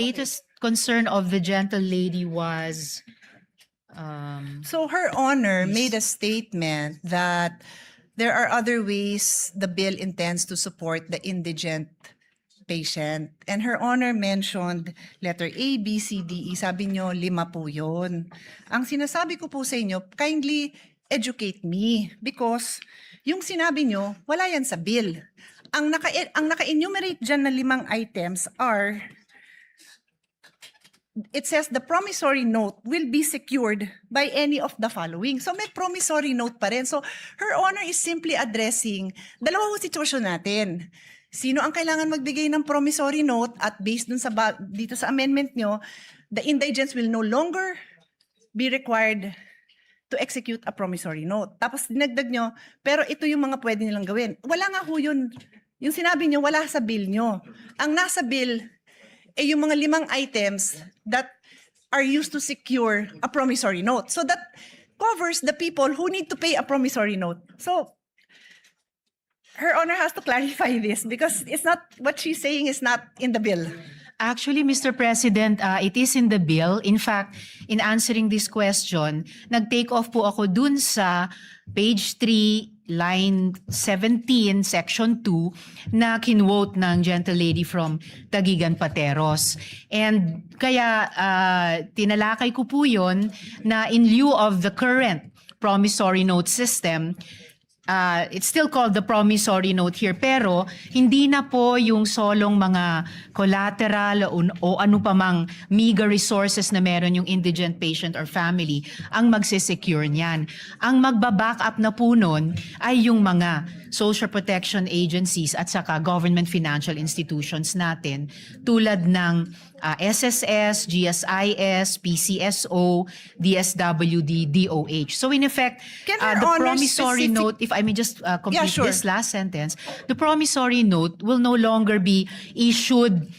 latest concern of the gentle lady was So Her Honor made a statement that there are other ways the bill intends to support the indigent patient. And Her Honor mentioned letter A, B, C, D, E. Sabi nyo, 5 po yun. Ang sinasabi ko po sa inyo, kindly educate me because yung sinabi nyo, wala yan sa bill. Ang naka-enumerate dyan na 5 items are, it says the promissory note will be secured by any of the following. So may promissory note pa rin. So Her Honor is simply addressing dalawang sitwasyon natin. Sino ang kailangan magbigay ng promissory note at based dun sa dito sa amendment nyo, the indigents will no longer be required to execute a promissory note. Tapos dinagdag nyo, pero ito yung mga pwede nilang gawin. Wala nga ho yun. Yung sinabi nyo, wala sa bill nyo. Ang nasa bill, yung mga 5 items that are used to secure a promissory note. So that covers the people who need to pay a promissory note. So Her Honor has to clarify this because it's not, what she's saying is not in the bill. actually, Mr. President, it is in the bill. In fact, in answering this question, nag-take off po ako dun sa page 3, line 17, section 2, na kinwote ng gentle lady from Tagigan Pateros. And kaya tinalakay ko po yun na in lieu of the current promissory note system, it's still called the promissory note here, pero hindi na po yung solong mga collateral o ano pa mang meager resources na meron yung indigent patient or family ang magsisecure niyan. Ang magbaback up na po nun ay yung mga social protection agencies at saka government financial institutions natin tulad ng SSS, GSIS, PCSO, DSWD, DOH. So in effect, Can Her the Honor promissory specific- note, if I may just complete sure. this last sentence, the promissory note will no longer be issued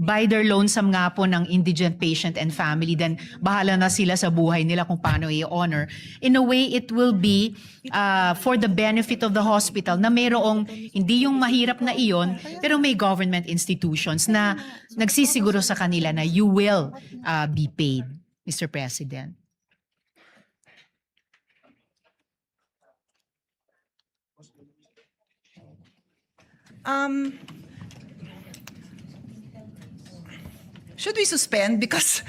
by their lonesome nga po ng indigent patient and family, then bahala na sila sa buhay nila kung paano i-honor. In a way, it will be for the benefit of the hospital na mayroong, hindi yung mahirap na iyon, pero may government institutions na nagsisiguro sa kanila na you will be paid, Mr. President. Should we suspend? Because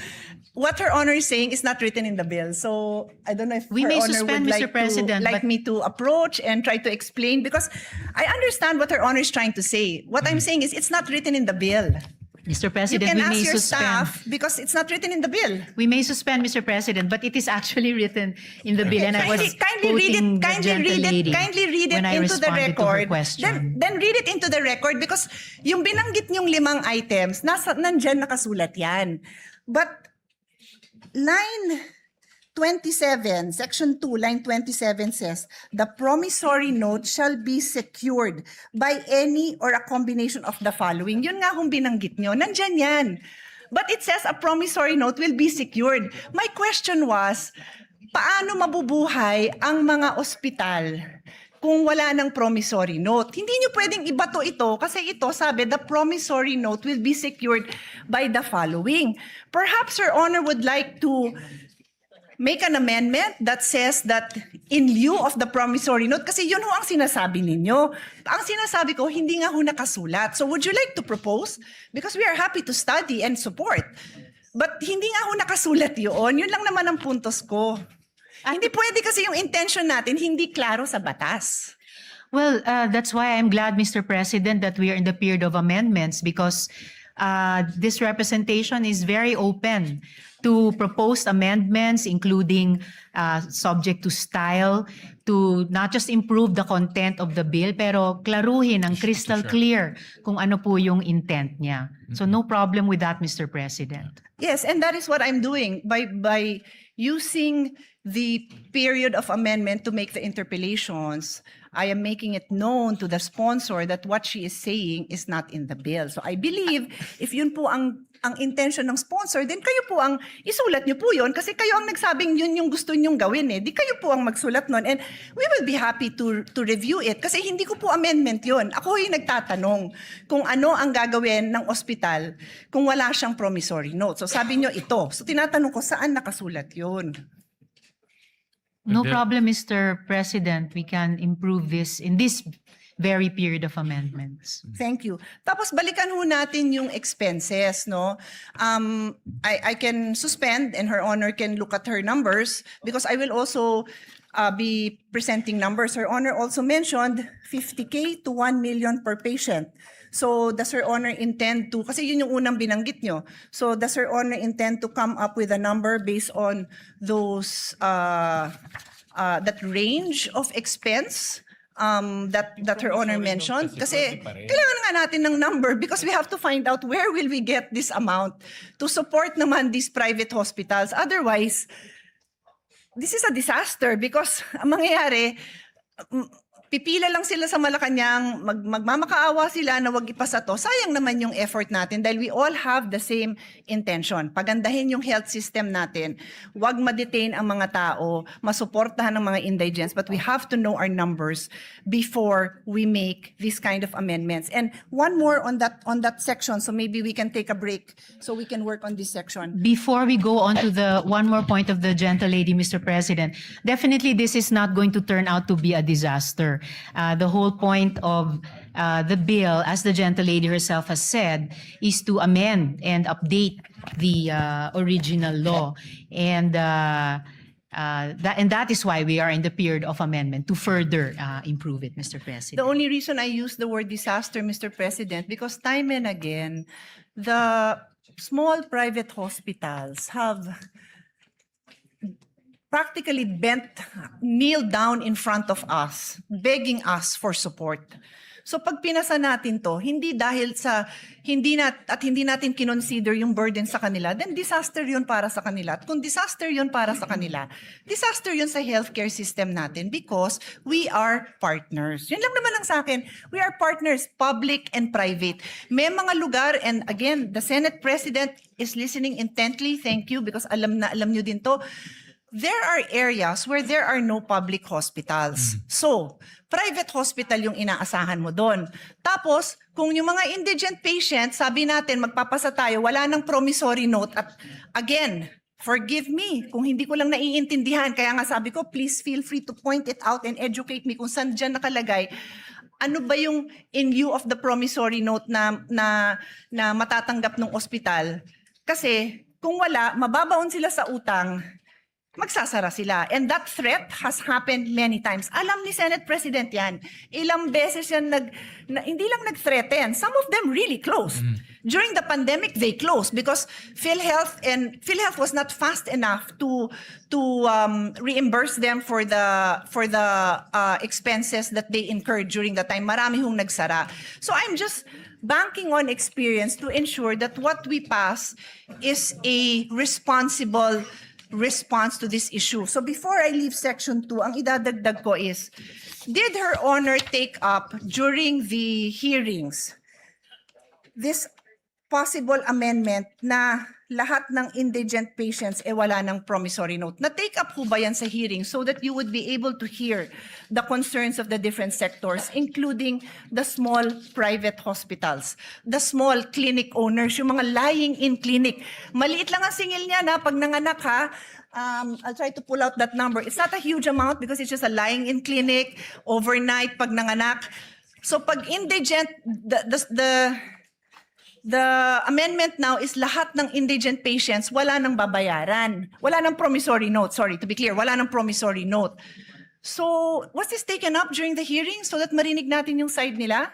what Her Honor is saying is not written in the bill. So I don't know if We Her may Honor suspend, would Mr. President, like but- me to approach and try to explain because I understand what Her Honor is trying to say. What I'm saying is it's not written in the bill. Mr. You President, can we ask may your suspend. staff because it's not written in the bill. We may suspend, Mr. President, but it is actually written in the bill, and I was Kindly read quoting it. the gentle lady Kindly read it when I into the responded to her record. question. Then read it into the record because yung binanggit niyong 5 items, nandyan nakasulat yan. But line 27, section 2, line 27 says, the promissory note shall be secured by any or a combination of the following. Yun nga kung binanggit nyo, nandyan yan. But it says a promissory note will be secured. My question was, paano mabubuhay ang mga ospital kung wala ng promissory note? Hindi nyo pwedeng ibato ito kasi ito sabi, the promissory note will be secured by the following. Perhaps Your Honor would like to make an amendment that says that in lieu of the promissory note, kasi yun ho ang sinasabi ninyo. Ang sinasabi ko, hindi nga ho nakasulat. So would you like to propose? Because we are happy to study and support. But hindi nga ho nakasulat yun. Yun lang naman ang puntos ko. Hindi pwede kasi yung intention natin hindi klaro sa batas. Well, that's why I'm glad, Mr. President, that we are in the period of amendments because this representation is very open to proposed amendments, including subject to style, to not just improve the content of the bill, pero klaruhin ang crystal clear kung ano po yung intent niya. So no problem with that, Mr. President. Yes, and that is what I'm doing by using the period of amendment to make the interpellations. I am making it known to the sponsor that what she is saying is not in the bill. So I believe if yun po ang ang intention ng sponsor, then kayo po ang isulat nyo po yun kasi kayo ang nagsabing yun yung gusto nyong gawin eh. Di kayo po ang magsulat nun and we will be happy to review it kasi hindi ko po amendment yun. Ako yung nagtatanong kung ano ang gagawin ng ospital kung wala siyang promissory note. So sabi nyo ito. So tinatanong ko saan nakasulat yun? No And then- problem, Mr. President. We can improve this in this very period of amendments. Thank you. Tapos balikan ho natin yung expenses, no? I can suspend and Her Honor can look at her numbers because I will also be presenting numbers. Her Honor also mentioned 50K to 1 million per patient. So does Her Honor intend to, kasi yun yung unang binanggit nyo. So does Her Honor intend to come up with a number based on those, that range of expense? That Her Honor mentioned. Kasi kailangan nga natin ng number because we have to find out where will we get this amount to support naman these private hospitals. Otherwise, this is a disaster because ang mangyayari, pipila lang sila sa Malacanang, magmamakaawa sila na wag ipasa to. Sayang naman yung effort natin dahil we all have the same intention. Pagandahin yung health system natin. Wag ma-detain ang mga tao, masuportahan ng mga indigents, but we have to know our numbers before we make these kind of amendments. And one more on that section, so maybe we can take a break so we can work on this section. Before we go on to the one more point of the gentle lady, Mr. President, definitely this is not going to turn out to be a disaster. The whole point of the bill, as the gentle lady herself has said, is to amend and update the original law. And that is why we are in the period of amendment to further improve it, Mr. The President. only reason I use the word disaster, Mr. President, because time and again, the small private hospitals have practically kneel down in front of us, begging us for support. So pag pinasa natin to, hindi dahil sa hindi natin kinonsider yung burden sa kanila, then disaster yun para sa kanila. At kung disaster yun para sa kanila, disaster yun sa healthcare system natin because we are partners. Yun lang naman ang sa akin. We are partners, public and private. May mga lugar, and again, the Senate President is listening intently. Thank you because alam nyo din to. There are areas where there are no public hospitals. So, private hospital yung inaasahan mo doon. Tapos, kung yung mga indigent patients, sabi natin, magpapasa tayo, wala nang promissory note. At again, forgive me kung hindi ko lang naiintindihan. Kaya nga sabi ko, please feel free to point it out and educate me kung saan dyan nakalagay. Ano ba yung in lieu of the promissory note na matatanggap ng ospital? Kasi, kung wala, mababaon sila sa utang, magsasara sila. And that threat has happened many times. Alam ni Senate President yan. Ilang beses yan hindi lang nag-threaten. Some of them really closed. During the pandemic, they closed because PhilHealth was not fast enough to reimburse them for the expenses that they incurred during the time. Marami hong nagsara. So I'm just banking on experience to ensure that what we pass is a responsible response to this issue. So before I leave section 2, ang idadagdag ko is, did Her Honor take up during the hearings this possible amendment na lahat ng indigent patients wala ng promissory note? Na-take up ho ba yan sa hearing so that you would be able to hear the concerns of the different sectors, including the small private hospitals, the small clinic owners, yung mga lying-in clinic. Maliit lang ang singil niya na pag nanganak ha, I'll try to pull out that number. It's not a huge amount because it's just a lying-in clinic, overnight pag nanganak. So pag indigent, the amendment now is lahat ng indigent patients wala nang babayaran. Wala nang promissory note. Sorry, to be clear, wala nang promissory note. So, was this taken up during the hearing so that marinig natin yung side nila?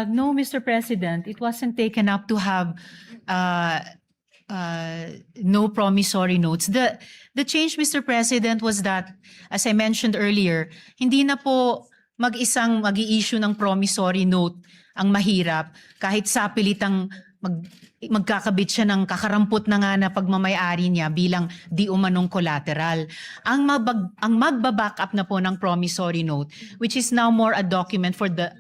No, Mr. President, it wasn't taken up to have no promissory notes. The change, Mr. President, was that, as I mentioned earlier, hindi na po mag-isang mag-i-issue ng promissory note ang mahirap kahit sapilitang magkakabit siya ng kakarampot na nga na pagmamayari niya bilang di umanong collateral. Ang magbaback up na po ng promissory note, which is now more a document for the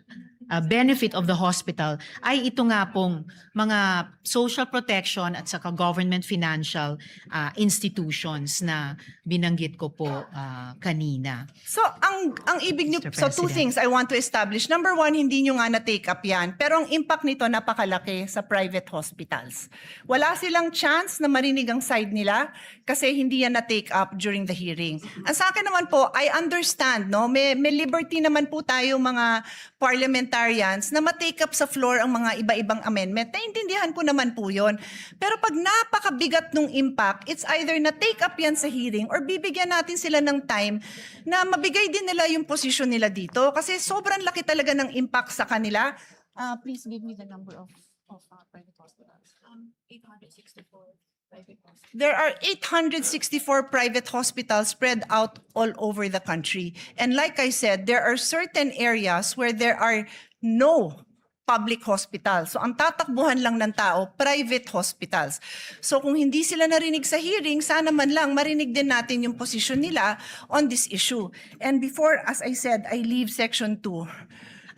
benefit of the hospital ay ito nga pong mga social protection at saka government financial institutions na binanggit ko po kanina. So ang ibig niyo, Mr. so two President. things I want to establish. Number one, hindi niyo nga na-take up yan, pero ang impact nito napakalaki sa private hospitals. Wala silang chance na marinig ang side nila kasi hindi yan na-take up during the hearing. Ang sa akin naman po, I understand, no? May liberty naman po tayo mga parliamentarians na ma-take up sa floor ang mga iba-ibang amendment. Naintindihan ko naman po yun. Pero pag napakabigat nung impact, it's either na-take up yan sa hearing or bibigyan natin sila ng time na mabigay din nila yung posisyon nila dito kasi sobrang laki talaga ng impact sa kanila. Please give me the number of private hospitals. 864 private hospitals. There are 864 private hospitals spread out all over the country. And like I said, there are certain areas where there are no public hospitals. So ang tatakbuhan lang ng tao, private hospitals. So kung hindi sila narinig sa hearing, sana man lang marinig din natin yung posisyon nila on this issue. And before, as I said, I leave Section 2.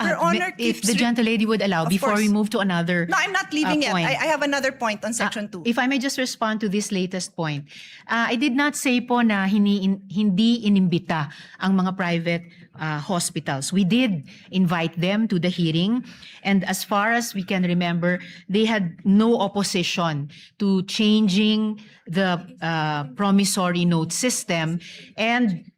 Your Honor If keeps... the gentlelady would allow, Of before we course. move to another No, I'm not leaving yet. point. I have another point on Section 2. If I may just respond to this latest point. I did not say po na hindi inimbita ang mga private hospitals. We did invite them to the hearing, and as far as we can remember, they had no opposition to changing the promissory note system, and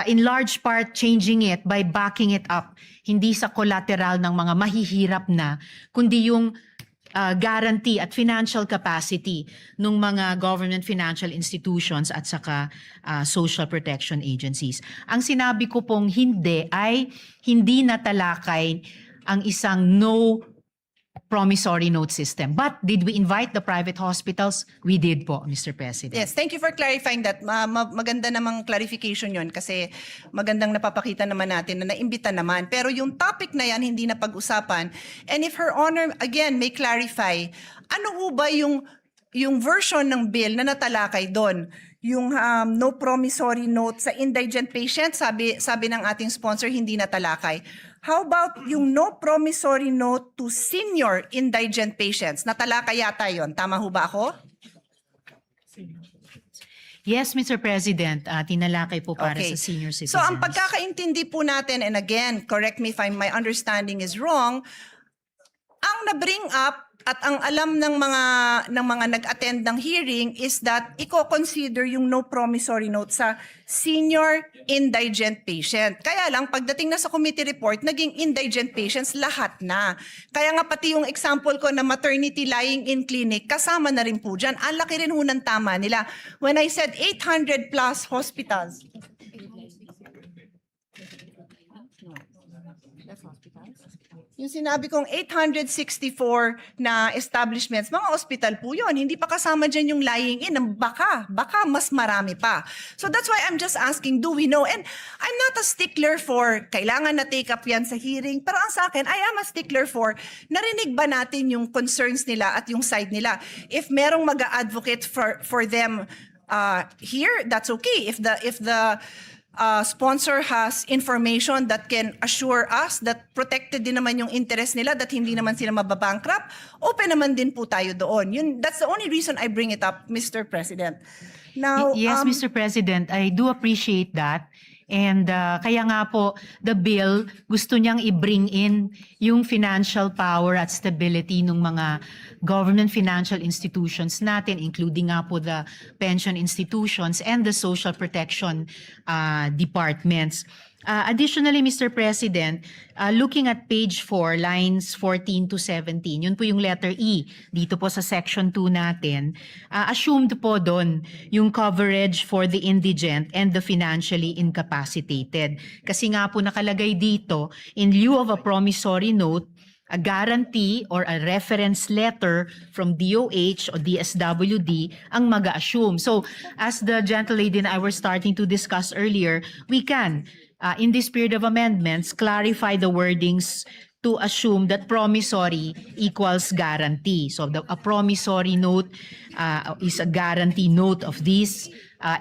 in large part changing it by backing it up, hindi sa collateral ng mga mahihirap na, kundi yung guarantee at financial capacity ng mga government financial institutions at saka social protection agencies. Ang sinabi ko pong hindi ay hindi natalakay ang isang no promissory note system. But did we invite the private hospitals? We did po, Mr. President. Yes, thank you for clarifying that. Maganda namang clarification yon kasi magandang napapakita naman natin na naimbita naman. Pero yung topic na yan hindi na pag-usapan. And if Her Honor, again, may clarify, ano ho ba yung version ng bill na natalakay doon? Yung no promissory note sa indigent patient, sabi ng ating sponsor, hindi natalakay. How about yung no promissory note to senior indigent patients? Natalakay yata yon. Tama ho ba ako? Yes, Mr. President, tinalakay po para Okay. sa senior citizens. So ang pagkakaintindi po natin, and again, correct me if my understanding is wrong, ang na-bring up at ang alam ng mga nag-attend ng hearing is that i-consider yung no promissory note sa senior indigent patient. Kaya lang, pagdating na sa committee report, naging indigent patients lahat na. Kaya nga pati yung example ko na maternity lying in clinic, kasama na rin po dyan. Ang laki rin ho ng tama nila. When I said 800 plus hospitals, yung sinabi kong 864 na establishments, mga hospital po yun. Hindi pa kasama dyan yung lying in. Baka mas marami pa. So that's why I'm just asking, do we know? And I'm not a stickler for kailangan na take up yan sa hearing. Pero ang sa akin, I am a stickler for narinig ba natin yung concerns nila at yung side nila. If merong mag-advocate for them here, that's okay. If the sponsor has information that can assure us that protected din naman yung interest nila, that hindi naman sila mababankrupt, open naman din po tayo doon. That's the only reason I bring it up, Mr. President. Now, Yes, Mr. President, I do appreciate that. And kaya nga po, the bill, gusto niyang i-bring in yung financial power at stability ng mga government financial institutions natin, including nga po the pension institutions and the social protection departments. Additionally, Mr. President, looking at page 4, lines 14 to 17, yun po yung letter E dito po sa section 2 natin, assumed po doon yung coverage for the indigent and the financially incapacitated. Kasi nga po nakalagay dito, in lieu of a promissory note, a guarantee or a reference letter from DOH or DSWD ang mag-assume. So, as the gentlelady and I were starting to discuss earlier, we can, in this period of amendments, clarify the wordings to assume that promissory equals guarantee. So, a promissory note is a guarantee note of these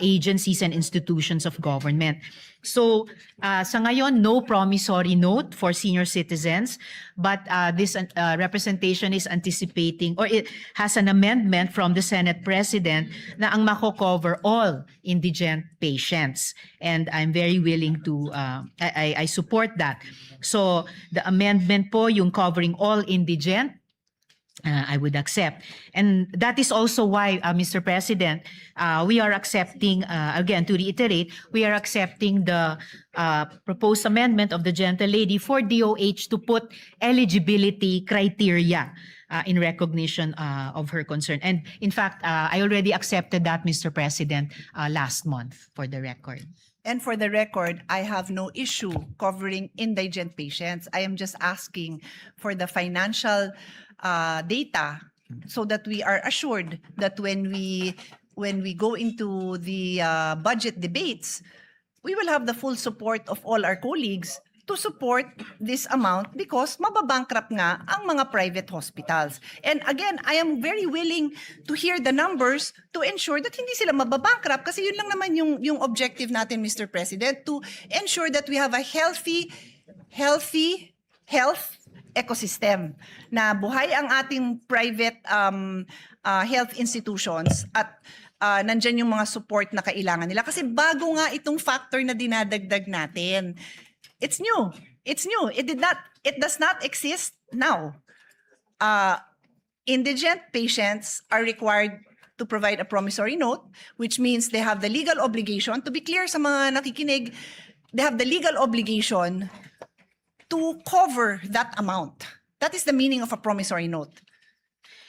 agencies and institutions of government. So sa ngayon, no promissory note for senior citizens, but this representation is anticipating or it has an amendment from the Senate President na ang mako-cover all indigent patients. And I'm very willing to, I support that. So the amendment po, yung covering all indigent, I would accept. And that is also why, Mr. President, we are accepting, again, to reiterate, we are accepting the proposed amendment of the gentle lady for DOH to put eligibility criteria in recognition of her concern. And in fact, I already accepted that, Mr. President, last month for the record. And for the record, I have no issue covering indigent patients. I am just asking for the financial data so that we are assured that when we go into the budget debates, we will have the full support of all our colleagues to support this amount because mababankrupt nga ang mga private hospitals. And again, I am very willing to hear the numbers to ensure that hindi sila mababankrupt kasi yun lang naman yung objective natin, Mr. President, to ensure that we have a healthy health ecosystem na buhay ang ating private health institutions at nandyan yung mga support na kailangan nila. Kasi bago nga itong factor na dinadagdag natin. It's new. It's new. It does not exist now. Indigent patients are required to provide a promissory note, which means they have the legal obligation, to be clear sa mga nakikinig, they have the legal obligation to cover that amount. That is the meaning of a promissory note.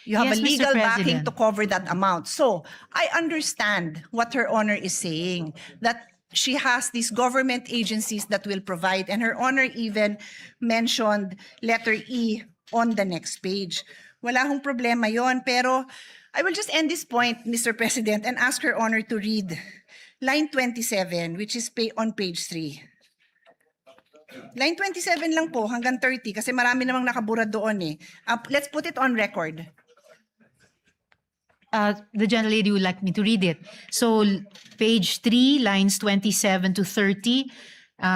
You have Yes, a Mr. legal backing President. to cover that amount. So I understand what Her Honor is saying, that she has these government agencies that will provide, and Her Honor even mentioned letter E on the next page. Wala hong problema yon, pero I will just end this point, Mr. President, and ask Her Honor to read line 27, which is on page 3. Line 27 lang po, hanggang 30, kasi marami namang nakabura doon eh. Let's put it on record. The gentle lady would like me to read it. So page 3, lines 27 to 30,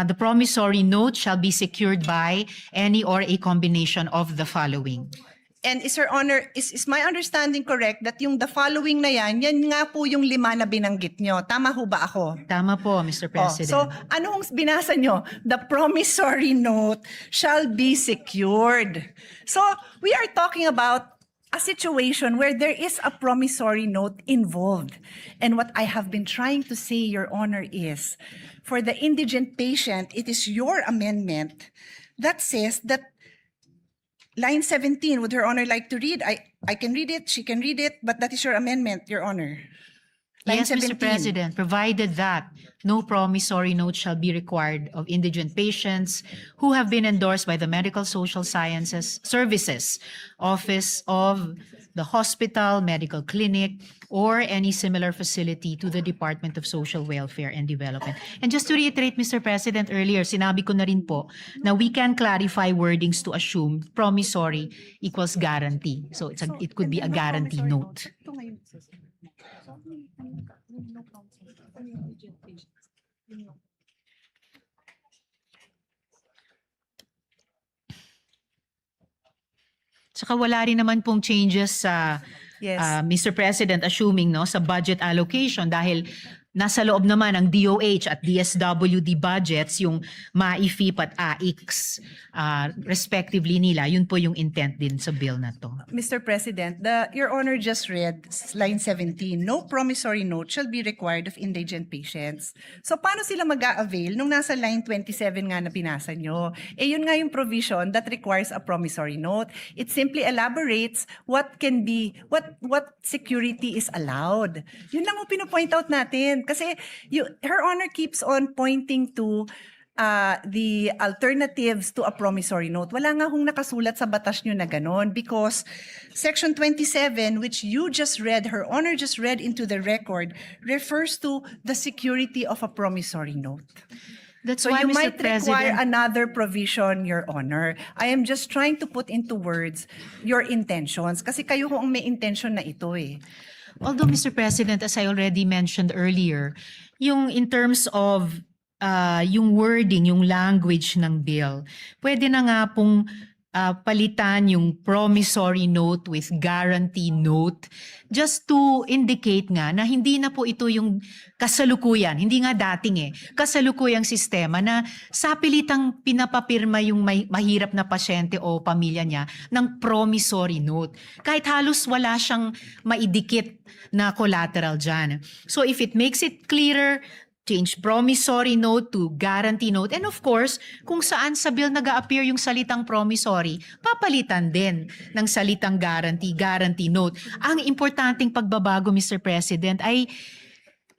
the promissory note shall be secured by any or a combination of the following. And is Her Honor, is my understanding correct that yung the following na yan nga po yung 5 na binanggit nyo. Tama ho ba ako? Tama po, Mr. President. So, anong binasa nyo? The promissory note shall be secured. So, we are talking about a situation where there is a promissory note involved. And what I have been trying to say, Your Honor, is for the indigent patient, it is your amendment that says that line 17, would Her Honor like to read? I can read it, she can read it, but that is your amendment, Your Honor. Line Yes, Mr. President, provided that no promissory note shall be required of indigent patients who have been endorsed by the Medical Social Sciences Services Office of the hospital, medical clinic, or any similar facility to the Department of Social Welfare and Development. And just to reiterate, Mr. President, earlier, sinabi ko na rin po na we can clarify wordings to assume promissory equals guarantee. So it could be a guarantee note. Saka wala rin naman pong changes sa Yes. Mr. President, assuming no sa budget allocation dahil nasa loob naman ng DOH at DSWD budgets yung MAIFIP at AIX respectively nila. Yun po yung intent din sa bill na to. Mr. President, Your Honor just read line 17, no promissory note shall be required of indigent patients. So paano sila mag-a-avail nung nasa line 27 nga na binasa nyo? Eh yun nga yung provision that requires a promissory note. It simply elaborates what can be, what security is allowed. Yun lang yung pinopoint out natin. Kasi Her Honor keeps on pointing to the alternatives to a promissory note. Wala nga hong nakasulat sa batas nyo na ganon because Section 27, which you just read, Her Honor just read into the record, refers to the security of a promissory note. That's So why, you Mr. might require President, another provision, Your Honor. I am just trying to put into words your intentions kasi kayo ho ang may intention na ito eh. Although, Mr. President, as I already mentioned earlier, yung in terms of yung wording, yung language ng bill, pwede na nga pong palitan yung promissory note with guarantee note just to indicate nga na hindi na po ito yung kasalukuyan, hindi nga dating kasalukuyang sistema na sapilitang pinapapirma yung mahirap na pasyente o pamilya niya ng promissory note. Kahit halos wala siyang maidikit na collateral dyan. So if it makes it clearer, change promissory note to guarantee note. And of course, kung saan sa bill nag-a-appear yung salitang promissory, papalitan din ng salitang guarantee note. Ang importanteng pagbabago, Mr. President, ay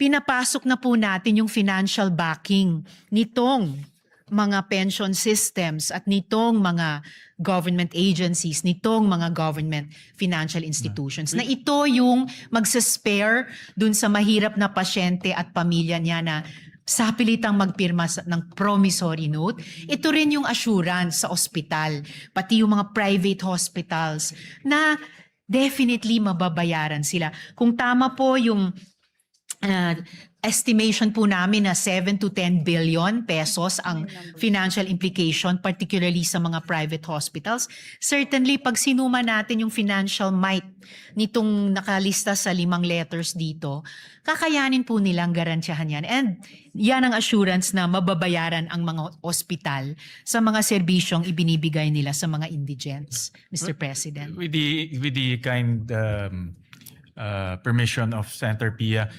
pinapasok na po natin yung financial backing nitong mga pension systems at nitong mga government agencies, nitong mga government financial institutions, na ito yung magsaspare dun sa mahirap na pasyente at pamilya niya na sapilitang magpirma ng promissory note. Ito rin yung assurance sa ospital, pati yung mga private hospitals na definitely mababayaran sila. Kung tama po yung estimation po namin na 7 to 10 billion pesos ang financial implication, particularly sa mga private hospitals. Certainly, pag sinuma natin yung financial might nitong nakalista sa 5 letters dito, kakayanin po nilang garantiyahan yan. And yan ang assurance na mababayaran ang mga ospital sa mga serbisyong ibinibigay nila sa mga indigents, Mr. President. With the kind permission of Senator Pia,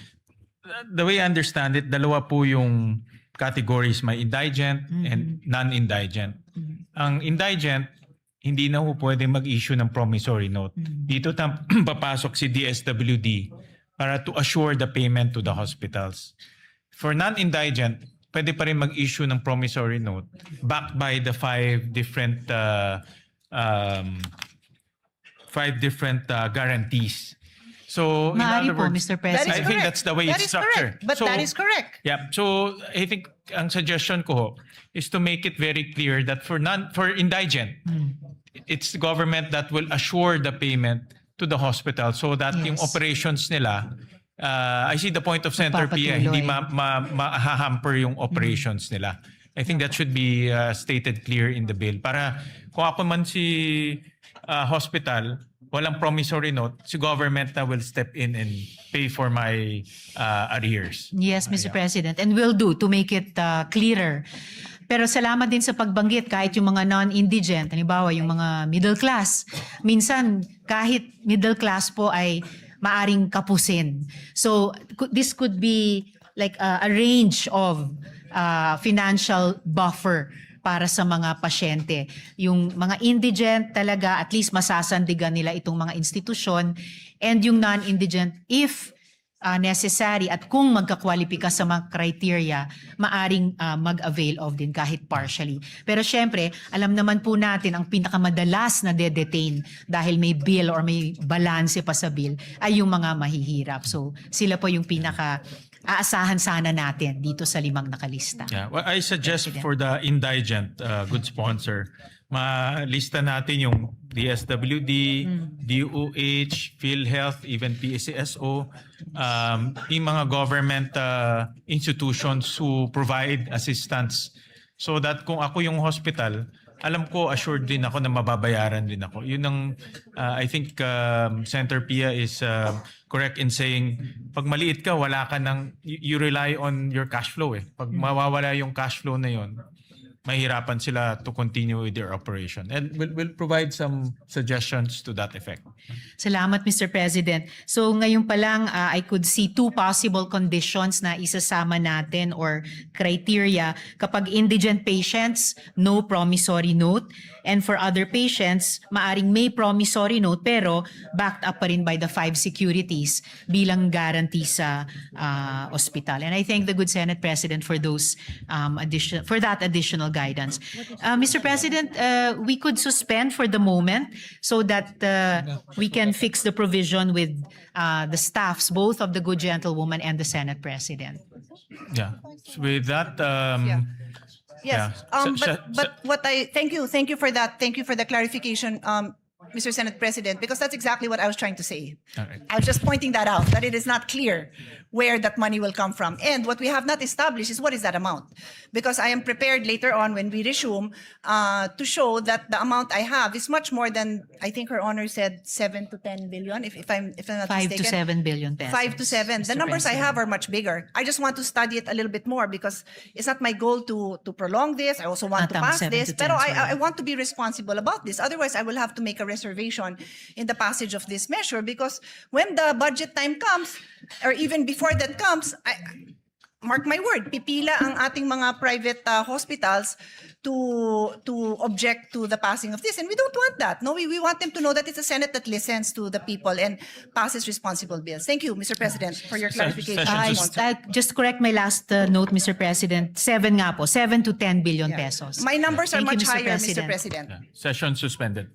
the way I understand it, dalawa po yung categories, may indigent and non-indigent. Ang indigent, hindi na po pwede mag-issue ng promissory note. Dito papasok si DSWD para to assure the payment to the hospitals. For non-indigent, pwede pa rin mag-issue ng promissory note backed by the 5 different guarantees. So, in Maaari other po, words, Mr. That is President. I think correct. that's the way That it's is correct. structured. But So, that is correct. Yeah. So I think ang suggestion ko ho is to make it very clear that for indigent, it's the government that will assure the payment to the hospital so that yung Yes. operations nila, I see the point of Senator Pia, hindi ma-hamper yung operations nila. I think that should be stated clear in the bill. Para kung ako man si hospital, walang promissory note, si government na will step in and pay for my arrears. Yes, Mr. President, and will do to make it clearer. Pero salamat din sa pagbanggit kahit yung mga non-indigent, halimbawa yung mga middle class. Minsan kahit middle class po ay maaring kapusin. So this could be like a range of financial buffer para sa mga pasyente. Yung mga indigent talaga, at least masasandigan nila itong mga institusyon, and yung non-indigent, if necessary at kung magkakwalipika sa mga criteria, maaring mag-avail of din kahit partially. Pero syempre, alam naman po natin ang pinakamadalas na de-detain dahil may bill or may balanse pa sa bill ay yung mga mahihirap. So sila po yung aasahan sana natin dito sa 5 nakalista. Yeah, well, I suggest President. for the indigent, good sponsor, malista natin yung DSWD, DOH, PhilHealth, even PCSO, yung mga government institutions who provide assistance so that kung ako yung hospital, alam ko, assured din ako na mababayaran din ako. Yun ang, I think Senator Pia is correct in saying, pag maliit ka, wala ka ng, you rely on your cash flow eh. Pag mawawala yung cash flow na yun, mahirapan sila to continue with their operation. And we'll provide some suggestions to that effect. Salamat, Mr. President. So ngayon pa lang, I could see 2 possible conditions na isasama natin or criteria. Kapag indigent patients, no promissory note. And for other patients, maaring may promissory note pero backed up pa rin by the 5 securities bilang guarantee sa ospital. And I thank the good Senate President for those that additional guidance. Mr. President, we could suspend for the moment so that we can fix the provision with the staffs, both of the good gentlewoman and the Senate President. Yeah. So with that, Yes. Yeah. But what thank you for that. Thank you for the clarification. Mr. Senate President, because that's exactly what I was trying to say. All right. I was just pointing that out, that it is not clear where that money will come from. And what we have not established is what is that amount? Because I am prepared later on when we resume to show that the amount I have is much more than, I think Her Honor said 7 to 10 billion, if I'm not 5 mistaken. to 7 billion pesos. 5 to 7. The Mr. numbers I President. have are much bigger. I just want to study it a little bit more because it's not my goal to prolong this. I also want to Tama, pass 7 this. to 10, Pero I sorry. want to be responsible about this. Otherwise, I will have to make a reservation in the passage of this measure because when the budget time comes, or even before that comes, mark my word, pipila ang ating mga private hospitals to object to the passing of this. And we don't want that. No, we want them to know that it's a Senate that listens to the people and passes responsible bills. Thank you, Mr. President, for your clarification. Session Just correct my last note, Mr. President. 7 nga po, 7 to 10 billion pesos. My numbers are Thank you, much Mr. higher, Mr. President. President. Session suspended.